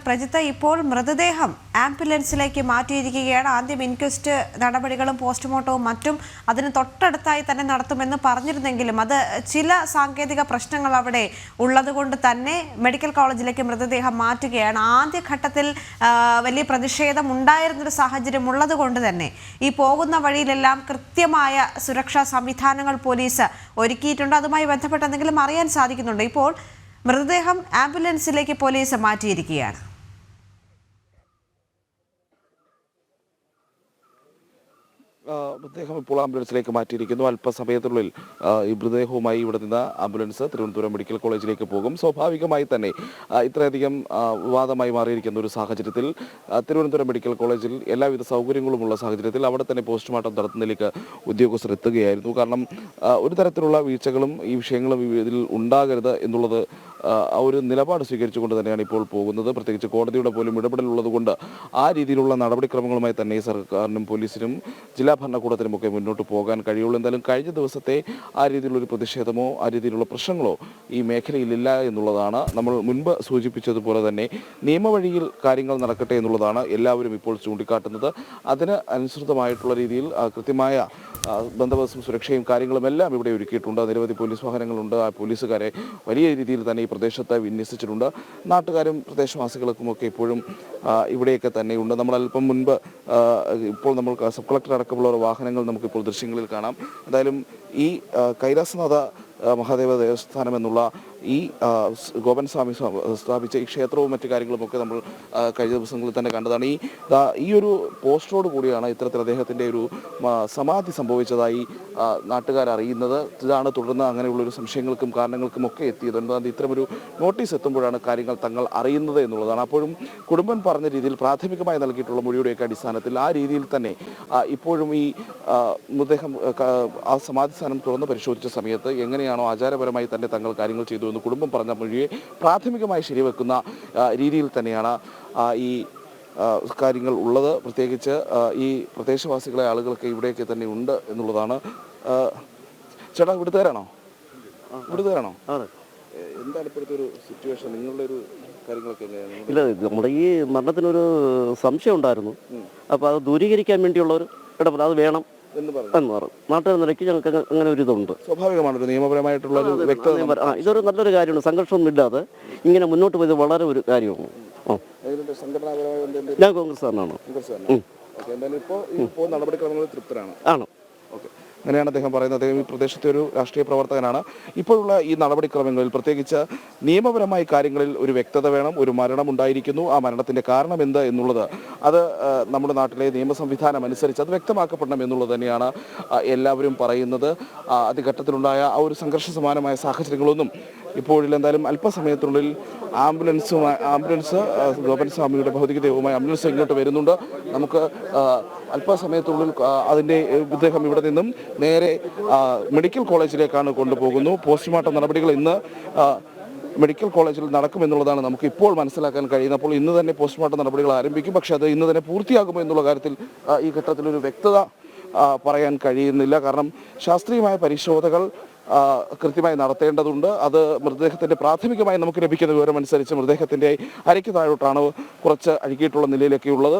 പ്രജിത്ത്, ഇപ്പോൾ മൃതദേഹം ആംബുലൻസിലേക്ക് മാറ്റിയിരിക്കുകയാണ്. ആദ്യം ഇൻക്വസ്റ്റ് നടപടികളും പോസ്റ്റ്മോർട്ടവും മറ്റും അതിന് തൊട്ടടുത്തായി തന്നെ നടത്തുമെന്ന് പറഞ്ഞിരുന്നെങ്കിലും അത് ചില സാങ്കേതിക പ്രശ്നങ്ങൾ അവിടെ ഉള്ളതുകൊണ്ട് തന്നെ മെഡിക്കൽ കോളേജിലേക്ക് മൃതദേഹം മാറ്റുകയാണ്. ആദ്യഘട്ടത്തിൽ വലിയ പ്രതിഷേധം ഉണ്ടായിരുന്നൊരു സാഹചര്യം ഉള്ളതുകൊണ്ട് തന്നെ ഈ പോകുന്ന വഴിയിലെല്ലാം കൃത്യമായ സുരക്ഷാ സംവിധാനങ്ങൾ പോലീസ് ഒരുക്കിയിട്ടുണ്ട്. അതുമായി ബന്ധപ്പെട്ട് എന്തെങ്കിലും അറിയാൻ സാധിക്കുന്നുണ്ട്? ഇപ്പോൾ മൃതദേഹം ആംബുലൻസിലേക്ക് പോലീസ് മാറ്റിയിരിക്കുകയാണ്. മൃതദേഹം ഇപ്പോൾ ആംബുലൻസിലേക്ക് മാറ്റിയിരിക്കുന്നു. അല്പസമയത്തിനുള്ളിൽ ഈ മൃതദേഹവുമായി ഇവിടെ നിന്ന് ആംബുലൻസ് തിരുവനന്തപുരം മെഡിക്കൽ കോളേജിലേക്ക് പോകും. സ്വാഭാവികമായി തന്നെ ഇത്രയധികം വിവാദമായി മാറിയിരിക്കുന്ന ഒരു സാഹചര്യത്തിൽ തിരുവനന്തപുരം മെഡിക്കൽ കോളേജിൽ എല്ലാവിധ സൗകര്യങ്ങളുമുള്ള സാഹചര്യത്തിൽ അവിടെ തന്നെ പോസ്റ്റ്മോർട്ടം നടത്തുന്നതിലേക്ക് ഉദ്യോഗസ്ഥർ എത്തുകയായിരുന്നു. കാരണം ഒരു തരത്തിലുള്ള വീഴ്ചകളും ഈ വിഷയങ്ങളും ഇതിൽ ഉണ്ടാകരുത് എന്നുള്ളത് ഒരു നിലപാട് സ്വീകരിച്ചുകൊണ്ട് തന്നെയാണ് ഇപ്പോൾ പോകുന്നത്. പ്രത്യേകിച്ച് കോടതിയുടെ പോലും ഇടപെടലുള്ളത് കൊണ്ട് ആ രീതിയിലുള്ള നടപടിക്രമങ്ങളുമായി തന്നെ സർക്കാരിനും പോലീസിനും ജില്ലാ ഭരണകൂടത്തിനുമൊക്കെ മുന്നോട്ട് പോകാൻ കഴിയുള്ളൂ. എന്തായാലും കഴിഞ്ഞ ദിവസത്തെ ആ രീതിയിലുള്ളൊരു പ്രതിഷേധമോ ആ രീതിയിലുള്ള പ്രശ്നങ്ങളോ ഈ മേഖലയിലില്ല എന്നുള്ളതാണ്. നമ്മൾ മുൻപ് സൂചിപ്പിച്ചതുപോലെ തന്നെ നിയമവഴിയിൽ കാര്യങ്ങൾ നടക്കട്ടെ എന്നുള്ളതാണ് എല്ലാവരും ഇപ്പോൾ ചൂണ്ടിക്കാട്ടുന്നത്. അതിന് അനുസൃതമായിട്ടുള്ള രീതിയിൽ കൃത്യമായ ബന്ദോബസ്തും സുരക്ഷയും കാര്യങ്ങളും എല്ലാം ഇവിടെ ഒരുക്കിയിട്ടുണ്ട്. നിരവധി പോലീസ് വാഹനങ്ങളുണ്ട്. ആ പോലീസുകാരെ വലിയ രീതിയിൽ തന്നെ ഈ പ്രദേശത്ത് വിന്യസിച്ചിട്ടുണ്ട്. നാട്ടുകാരും പ്രദേശവാസികൾക്കുമൊക്കെ ഇപ്പോഴും ഇവിടെയൊക്കെ തന്നെയുണ്ട്. നമ്മൾ അല്പം മുൻപ് ഇപ്പോൾ നമ്മൾ സബ് കളക്ടർ അടക്കമുള്ള വാഹനങ്ങൾ നമുക്കിപ്പോൾ ദൃശ്യങ്ങളിൽ കാണാം. എന്തായാലും ഈ കൈലാസനാഥ മഹാദേവ ദേവസ്ഥാനം എന്നുള്ള ഈ ഗോപൻ സ്വാമി സ്ഥാപിച്ച ഈ ക്ഷേത്രവും മറ്റു കാര്യങ്ങളുമൊക്കെ നമ്മൾ കഴിഞ്ഞ ദിവസങ്ങളിൽ തന്നെ കണ്ടതാണ്. ഈ ഒരു പോസ്റ്ററോട് കൂടിയാണ് ഇത്തരത്തിൽ അദ്ദേഹത്തിൻ്റെ ഒരു സമാധി സംഭവിച്ചതായി നാട്ടുകാർ അറിയുന്നത്. ഇതാണ് തുടർന്ന് അങ്ങനെയുള്ളൊരു സംശയങ്ങൾക്കും കാരണങ്ങൾക്കും ഒക്കെ എത്തിയത്. എന്താണെന്ന് ഇത്തരമൊരു നോട്ടീസ് എത്തുമ്പോഴാണ് കാര്യങ്ങൾ തങ്ങൾ അറിയുന്നത് എന്നുള്ളതാണ്. അപ്പോഴും കുടുംബം പറഞ്ഞ രീതിയിൽ പ്രാഥമികമായി നൽകിയിട്ടുള്ള മൊഴിയുടെയൊക്കെ അടിസ്ഥാനത്തിൽ ആ രീതിയിൽ തന്നെ ഇപ്പോഴും ഈ മൃതദേഹം ആ സമാധി സ്ഥാനം തുറന്ന് പരിശോധിച്ച സമയത്ത് എങ്ങനെയാണോ ആചാരപരമായി തന്നെ തങ്ങൾ കാര്യങ്ങൾ ചെയ്തു എന്ന് കുടുംബം പറഞ്ഞ മൊഴിയെ പ്രാഥമികമായി ശരിവെക്കുന്ന രീതിയിൽ തന്നെയാണ് ഈ കാര്യങ്ങൾ ഉള്ളത്. പ്രത്യേകിച്ച് ഈ പ്രദേശവാസികളെ ആളുകളൊക്കെ ഇവിടെയൊക്കെ തന്നെ ഉണ്ട് എന്നുള്ളതാണ്. ചേട്ടാ ഇവിടുത്തേരാണോ? എന്താണ് ഇപ്പോഴത്തെ ഒരു സിറ്റുവേഷൻ? നിങ്ങളുടെ ഒരു കാര്യങ്ങളൊക്കെ എങ്ങനെയാണ്? ഇല്ല, നമ്മുടെ ഈ മരണത്തിനൊരു സംശയം ഉണ്ടായിരുന്നു. അപ്പോൾ അത് ദൂരീകരിക്കാൻ വേണ്ടിയുള്ള ഒരു ഇടപെടൽ അത് വേണം എന്ന് പറഞ്ഞു. നാട്ടുകാർ നിലയ്ക്ക് ഞങ്ങൾക്ക് അങ്ങനെ ഒരു ഇതുണ്ട്. സ്വാഭാവികമാണ് നിയമപരമായിട്ടുള്ള ഇതൊരു നല്ലൊരു കാര്യമാണ്. സംഘർഷമൊന്നും ഇല്ലാതെ ഇങ്ങനെ മുന്നോട്ട് പോയത് വളരെ ഒരു കാര്യമാണ്. ഞാൻ കോൺഗ്രസ്സുകാരനാണ്. നടപടിക്രമങ്ങളിൽ തൃപ്തരാണ്. ആണ്. അങ്ങനെയാണ് അദ്ദേഹം പറയുന്നത്. അദ്ദേഹം ഈ പ്രദേശത്തെ ഒരു രാഷ്ട്രീയ പ്രവർത്തകനാണ്. ഇപ്പോഴുള്ള ഈ നടപടിക്രമങ്ങളിൽ പ്രത്യേകിച്ച് നിയമപരമായ കാര്യങ്ങളിൽ ഒരു വ്യക്തത വേണം. ഒരു മരണം ഉണ്ടായിരിക്കുന്നു, ആ മരണത്തിൻ്റെ കാരണം എന്ത് എന്നുള്ളത് അത് നമ്മുടെ നാട്ടിലെ നിയമ സംവിധാനം അനുസരിച്ച് അത് വ്യക്തമാക്കപ്പെടണം എന്നുള്ളത് തന്നെയാണ് എല്ലാവരും പറയുന്നത്. അതിഘട്ടത്തിലുണ്ടായ ആ ഒരു സംഘർഷ സമാനമായ സാഹചര്യങ്ങളൊന്നും ഇപ്പോഴിൽ. എന്തായാലും അല്പസമയത്തിനുള്ളിൽ ആംബുലൻസ് ഗോപൻ സ്വാമിയുടെ ഭൗതികദേഹവുമായി ആംബുലൻസ് ഇങ്ങോട്ട് വരുന്നുണ്ട്. നമുക്ക് അല്പസമയത്തിനുള്ളിൽ അതിൻ്റെ മൃതദേഹം ഇവിടെ നിന്നും നേരെ മെഡിക്കൽ കോളേജിലേക്കാണ് കൊണ്ടുപോകുന്നു. പോസ്റ്റ്മോർട്ടം നടപടികൾ ഇന്ന് മെഡിക്കൽ കോളേജിൽ നടക്കുമെന്നുള്ളതാണ് നമുക്ക് ഇപ്പോൾ മനസ്സിലാക്കാൻ കഴിയുന്നത്. അപ്പോൾ ഇന്ന് തന്നെ പോസ്റ്റ്മോർട്ടം നടപടികൾ ആരംഭിക്കും. പക്ഷേ അത് ഇന്ന് തന്നെ പൂർത്തിയാകുമോ എന്നുള്ള കാര്യത്തിൽ ഈ ഘട്ടത്തിലൊരു വ്യക്തത പറയാൻ കഴിയുന്നില്ല. കാരണം ശാസ്ത്രീയമായ പരിശോധനകൾ കൃത്യമായി നടത്തേണ്ടതുണ്ട്. അത് മൃതദേഹത്തിൻ്റെ പ്രാഥമികമായി നമുക്ക് ലഭിക്കുന്ന വിവരമനുസരിച്ച് മൃതദേഹത്തിൻ്റെ അരയ്ക്ക് താഴോട്ടാണ് കുറച്ച് അഴുകിയിട്ടുള്ള നിലയിലൊക്കെ ഉള്ളത്.